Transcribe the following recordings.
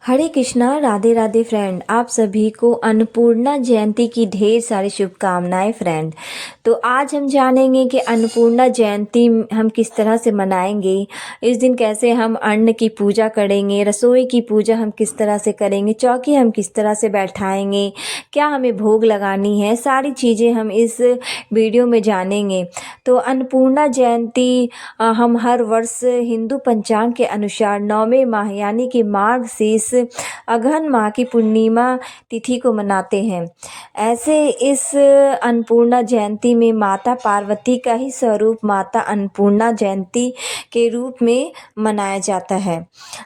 हरे Krishna, Radhe Radhe friend. आप सभी को अन्नपूर्णा जयंती की ढेर सारी शुभकामनाएं फ्रेंड। तो आज हम जानेंगे कि अन्नपूर्णा जयंती हम किस तरह से मनाएंगे। इस दिन कैसे हम अन्न की पूजा करेंगे, रसोई की पूजा हम किस तरह से करेंगे, चौकी हम किस तरह से बैठाएंगे, क्या हमें भोग लगानी है, सारी चीज़ें हम इस वीडियो में जानेंगे। तो अन्नपूर्णा जयंती हम हर वर्ष हिंदू पंचांग के अनुसार 9वें माह यानी कि मार्गशीर्ष अगहन माह की पूर्णिमा तिथि को मनाते हैं। ऐसे इस अन्नपूर्णा जयंती में माता पार्वती का ही स्वरूप माता अन्नपूर्णा जयंती के रूप में मनाया जाता है।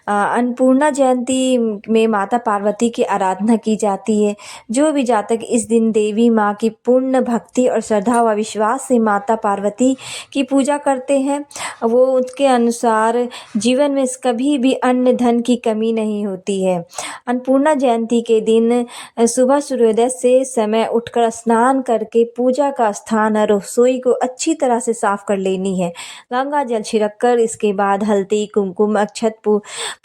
अन्नपूर्णा जयंती में माता पार्वती की आराधना की जाती है। जो भी जातक इस दिन देवी माँ की पूर्ण भक्ति और श्रद्धा व विश्वास से माता पार्वती की पूजा करते हैं, वो उसके अनुसार जीवन में कभी भी अन्न धन की कमी नहीं होती है। अन्नपूर्णा जयंती के दिन सुबह सूर्योदय से समय उठकर स्नान करके पूजा का स्थान और रसोई को अच्छी तरह से साफ कर लेनी है। गंगा जल छिड़क कर इसके बाद हल्दी, कुमकुम, अक्षत,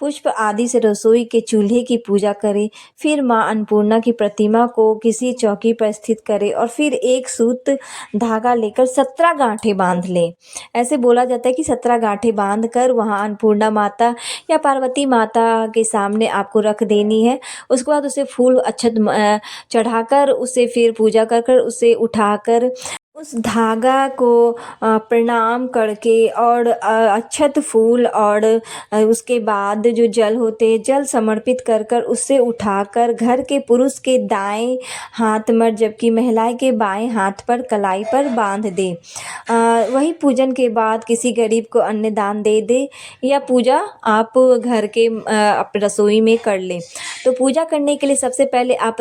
पुष्प आदि से रसोई के चूल्हे की पूजा करें। फिर माँ अन्नपूर्णा की प्रतिमा को किसी चौकी पर स्थित करें और फिर एक सूत धागा लेकर 17 गांठें बांध लें। ऐसे बोला जाता है कि 17 गांठें बांध कर वहाँ अन्नपूर्णा माता या पार्वती माता के सामने आपको रख देनी है। उसके बाद उसे फूल अक्षत चढ़ाकर उसे फिर पूजा कर कर उसे उठाकर उस धागा को प्रणाम करके और अक्षत फूल और उसके बाद जो जल होते हैं जल समर्पित कर कर उससे उठाकर घर के पुरुष के दाएं हाथ पर जबकि महिलाएं के बाएं हाथ पर कलाई पर बांध दे। वही पूजन के बाद किसी गरीब को अन्नदान दे दे या पूजा आप घर के रसोई में कर ले। तो पूजा करने के लिए सबसे पहले आप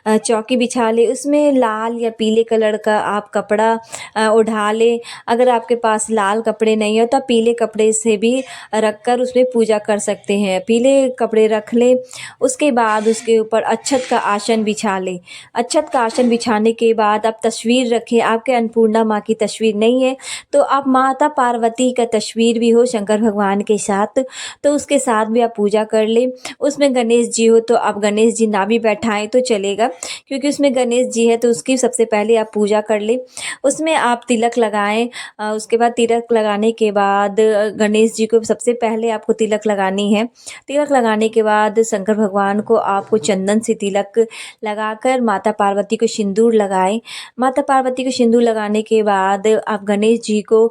चौकी बिछा ले, उसमें लाल या पीले कलर का आप कपड़ा ओढ़ा ले। अगर आपके पास लाल कपड़े नहीं हो तो आप पीले कपड़े से भी रखकर उसमें पूजा कर सकते हैं। पीले कपड़े रख ले, उसके बाद उसके ऊपर अक्षत का आसन बिछा ले। अक्षत का आसन बिछाने के बाद आप तस्वीर रखें। आपके अन्नपूर्णा माँ की तस्वीर नहीं है तो आप माता पार्वती का तस्वीर भी हो शंकर भगवान के साथ, तो उसके साथ भी आप पूजा कर ले। उसमें गणेश जी हो तो आप गणेश जी ना भी बैठाएं तो चलेगा, क्योंकि उसमें गणेश जी है तो उसकी सबसे पहले आप पूजा कर ले। उसमें आप तिलक लगाएं। उसके बाद तिलक लगाने के बाद गणेश जी को सबसे पहले आपको तिलक लगानी है। तिलक लगाने के बाद शंकर भगवान को आपको चंदन से तिलक लगाकर माता पार्वती को सिंदूर लगाएं। माता पार्वती को सिंदूर लगाने के बाद आप गणेश जी को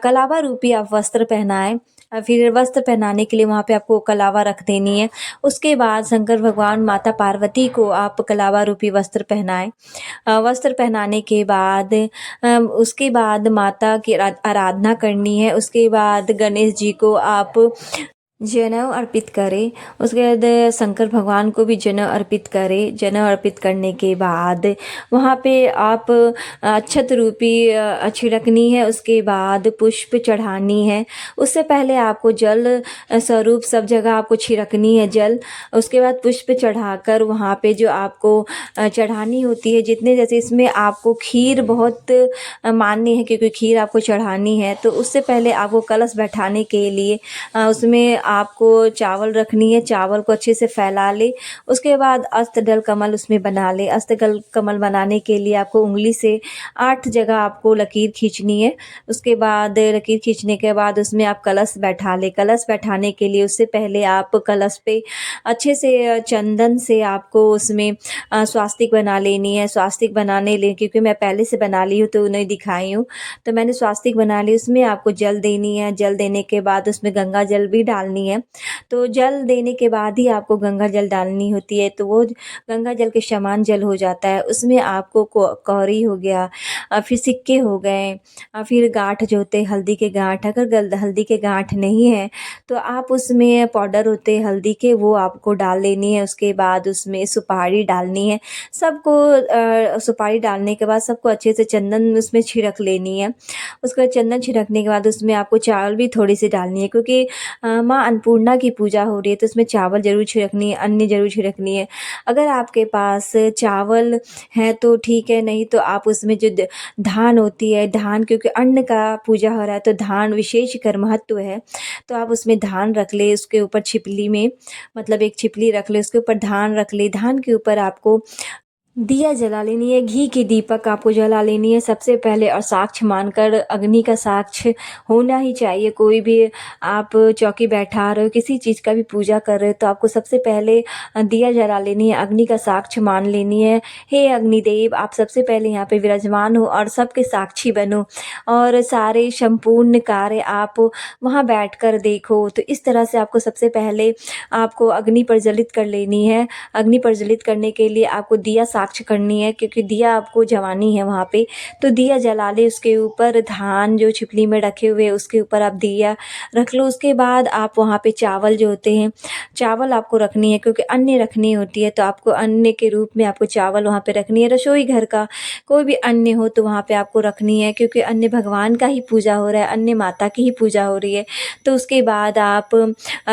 कलावा रूपी आप वस्त्र पहनाएं। फिर वस्त्र पहनाने के लिए वहाँ पे आपको कलावा रख देनी है। उसके बाद शंकर भगवान माता पार्वती को आप कलावा रूपी वस्त्र पहनाएं। वस्त्र पहनाने के बाद उसके बाद माता की आराधना करनी है। उसके बाद गणेश जी को आप जनेऊ अर्पित करें। उसके बाद शंकर भगवान को भी जनेऊ अर्पित करें। जनेऊ अर्पित करने के बाद वहाँ पे आप अक्षत रूपी छिड़कनी है। उसके बाद पुष्प चढ़ानी है। उससे पहले आपको जल स्वरूप सब जगह आपको छिड़कनी है जल। उसके बाद पुष्प चढ़ाकर वहाँ पे जो आपको चढ़ानी होती है, जितने जैसे इसमें आपको खीर बहुत मान्य है क्योंकि खीर आपको चढ़ानी है। तो उससे पहले आपको कलश बैठाने के लिए उसमें आपको चावल रखनी है। चावल को अच्छे से फैला ले। उसके बाद अष्टदल कमल उसमें बना ले। अष्टदल कमल बनाने के लिए आपको उंगली से 8 जगह आपको लकीर खींचनी है। उसके बाद लकीर खींचने के बाद उसमें आप कलश बैठा ले। कलश बैठाने के लिए उससे पहले आप कलश पे अच्छे से चंदन से आपको उसमें स्वास्तिक बना लेनी है। स्वास्तिक बनाने ले क्योंकि मैं पहले से बना ली हूँ तो उन्हें दिखाई हूँ, तो मैंने स्वास्तिक बना ली। उसमें आपको जल देनी है। जल देने के बाद उसमें गंगा जल भी डालनी है। तो जल देने के बाद ही आपको गंगा जल डालनी होती है, तो वो गंगा जल के समान जल हो जाता है। उसमें आपको कौड़ी हो गया, फिर सिक्के हो गए, फिर गांठ जो होते हल्दी के गांठ, अगर हल्दी के गांठ नहीं है तो आप उसमें पाउडर होते हल्दी के वो आपको डाल लेनी है। उसके बाद उसमें सुपारी डालनी है। सबको सुपारी डालने के बाद सबको अच्छे से चंदन उसमें छिड़क लेनी है। उसके बाद चंदन छिड़कने के बाद उसमें आपको चावल भी थोड़ी सी डालनी है, क्योंकि माँ अन्नपूर्णा की पूजा हो रही है तो उसमें चावल ज़रूर छिड़कनी है, अन्न ज़रूर छिड़कनी है। अगर आपके पास चावल है तो ठीक है, नहीं तो आप उसमें जो धान होती है, धान क्योंकि अन्न का पूजा हो रहा है तो धान विशेष कर महत्व है। तो आप उसमें धान रख ले, उसके ऊपर छिपली में मतलब एक छिपली रख ले, उसके ऊपर धान रख ले, धान के ऊपर आपको दिया जला लेनी है, घी की दीपक आपको जला लेनी है सबसे पहले और साक्ष्य मानकर अग्नि का साक्ष्य होना ही चाहिए। कोई भी आप चौकी बैठा रहे हो, किसी चीज़ का भी पूजा कर रहे हो तो आपको सबसे पहले दिया जला लेनी है, अग्नि का साक्ष्य मान लेनी है। हे अग्निदेव, आप सबसे पहले यहाँ पे विराजमान हो और सबके साक्षी बनो और सारे संपूर्ण कार्य आप वहाँ बैठकर देखो। तो इस तरह से आपको सबसे पहले आपको अग्नि प्रज्वलित कर लेनी है। अग्नि प्रज्वलित करने के लिए आपको दिया साक्ष्य करनी है क्योंकि दिया आपको जलानी है वहाँ पे। तो दिया जला ले, उसके ऊपर धान जो छिपली में रखे हुए उसके ऊपर आप दिया रख लो। उसके बाद आप वहाँ पे चावल जो होते हैं, चावल आपको रखनी है क्योंकि अन्न रखनी होती है तो आपको अन्न के रूप में आपको चावल वहाँ पे रखनी है। रसोई घर का कोई भी अन्न हो तो वहाँ पे आपको रखनी है क्योंकि अन्न भगवान का ही पूजा हो रहा है, अन्न माता की ही पूजा हो रही है। तो उसके बाद आप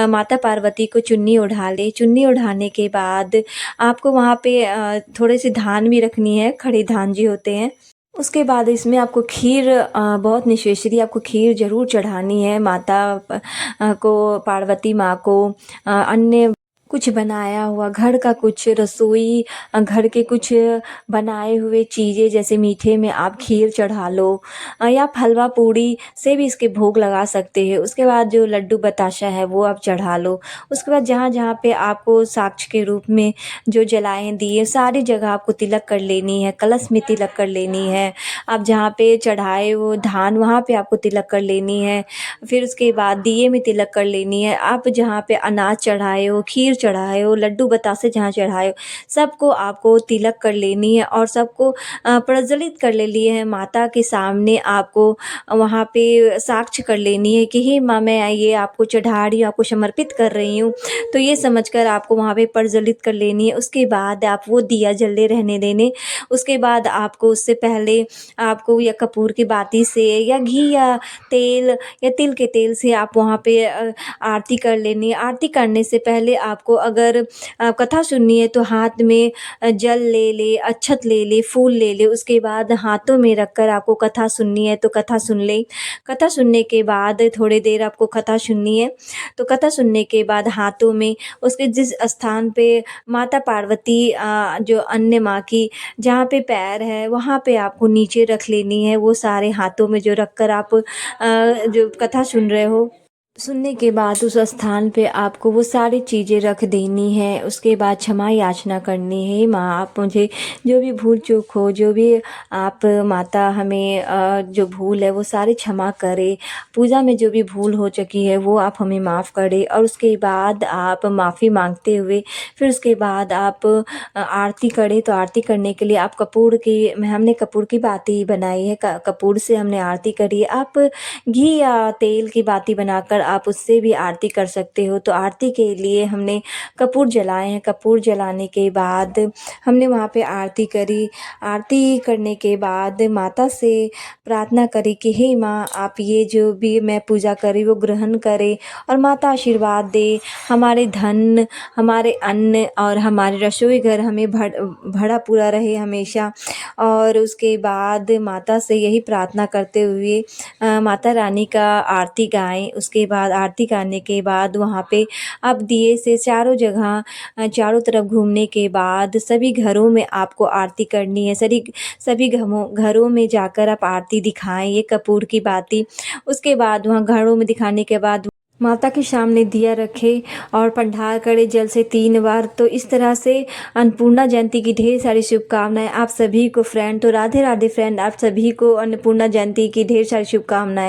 माता पार्वती को चुन्नी ओढ़ा ले। चुन्नी ओढ़ाने के बाद आपको वहाँ पे थोड़े से धान भी रखनी है, खड़े धान जी होते हैं। उसके बाद इसमें आपको खीर बहुत निशेषरी आपको खीर ज़रूर चढ़ानी है माता को, पार्वती माँ को। अन्य कुछ बनाया हुआ घर का कुछ रसोई घर के कुछ बनाए हुए चीज़ें जैसे मीठे में आप खीर चढ़ा लो या हलवा पूड़ी से भी इसके भोग लगा सकते हैं। उसके बाद जो लड्डू बताशा है वो आप चढ़ा लो। उसके बाद जहाँ जहाँ पे आपको साक्ष्य के रूप में जो जलाएँ दिए सारी जगह आपको तिलक कर लेनी है, कलश में तिलक कर लेनी है। आप जहाँ पे चढ़ाए वो धान वहाँ पे आपको तिलक कर लेनी है। फिर उसके बाद दिए में तिलक कर लेनी है। आप जहाँ पे अनाज चढ़ाए हो, खीर चढ़ाए हो, लड्डू बतासे जहाँ चढ़ाए हो, सबको आपको तिलक कर लेनी है और सबको प्रज्वलित कर ले लिए है माता के सामने। आपको वहाँ पे साक्ष्य कर लेनी है कि हे माँ, मैं ये आपको चढ़ा रही हूँ, आपको समर्पित कर रही हूँ। तो ये समझकर आपको वहाँ पे प्रज्वलित कर लेनी है। उसके बाद आप वो दिया जलते रहने देने। उसके बाद आपको उससे पहले आपको या कपूर की बाती से या घी या तेल या तिल के तेल से आप वहाँ पे आरती कर लेनी है। आरती करने से पहले आपको अगर कथा सुननी है तो हाथ में जल ले ले, अक्षत ले ले, फूल ले ले। उसके बाद हाथों में रखकर आपको कथा सुननी है तो कथा सुन ले। कथा सुनने के बाद थोड़ी देर आपको कथा सुननी है तो कथा सुनने के बाद हाथों में उसके जिस स्थान पे माता पार्वती जो अन्य माँ की जहाँ पे पैर है वहाँ पे आपको नीचे रख लेनी है। वो सारे हाथों में जो रख कर आप जो कथा सुन रहे हो, सुनने के बाद उस स्थान पे आपको वो सारी चीज़ें रख देनी है। उसके बाद क्षमा याचना करनी है, माँ आप मुझे जो भी भूल चूक हो, जो भी आप माता हमें जो भूल है वो सारी क्षमा करे। पूजा में जो भी भूल हो चुकी है वो आप हमें माफ़ करें। और उसके बाद आप माफ़ी मांगते हुए फिर उसके बाद आप आरती करें। तो आरती करने के लिए आप कपूर की, हमने कपूर की बाती बनाई है, कपूर से हमने आरती करी है। आप घी या तेल की बाती बनाकर आप उससे भी आरती कर सकते हो। तो आरती के लिए हमने कपूर जलाए हैं। कपूर जलाने के बाद हमने वहाँ पे आरती करी। आरती करने के बाद माता से प्रार्थना करी कि हे माँ, आप ये जो भी मैं पूजा करी वो ग्रहण करे और माता आशीर्वाद दे। हमारे धन, हमारे अन्न और हमारे रसोई घर हमें भरा पूरा रहे हमेशा। और उसके बाद माता से यही प्रार्थना करते हुए माता रानी का आरती गाएं। उसके बाद आरती गाने के बाद वहाँ पे आप दिए से चारों जगह चारों तरफ घूमने के बाद सभी घरों में आपको आरती करनी है। सभी घरों में जाकर आप आरती दिखाएं ये कपूर की बाती। उसके बाद वहाँ घरों में दिखाने के बाद माता के सामने दिया रखे और पंडार करे जल से 3 बार। तो इस तरह से अन्नपूर्णा जयंती की ढेर सारी शुभकामनाएं आप सभी को फ्रेंड। तो राधे राधे फ्रेंड, आप सभी को अन्नपूर्णा जयंती की ढेर सारी शुभकामनाएं।